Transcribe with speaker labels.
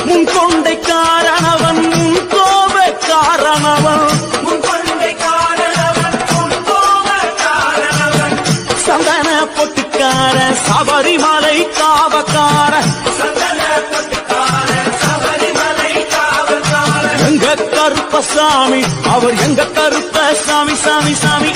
Speaker 1: முன்கொண்டைக்காரனவன் சந்தன பொட்டுக்கார சபரிமலை காவக்கார எங்க கருப்பசாமி அவர் எங்க கருப்ப சாமி சாமி சாமி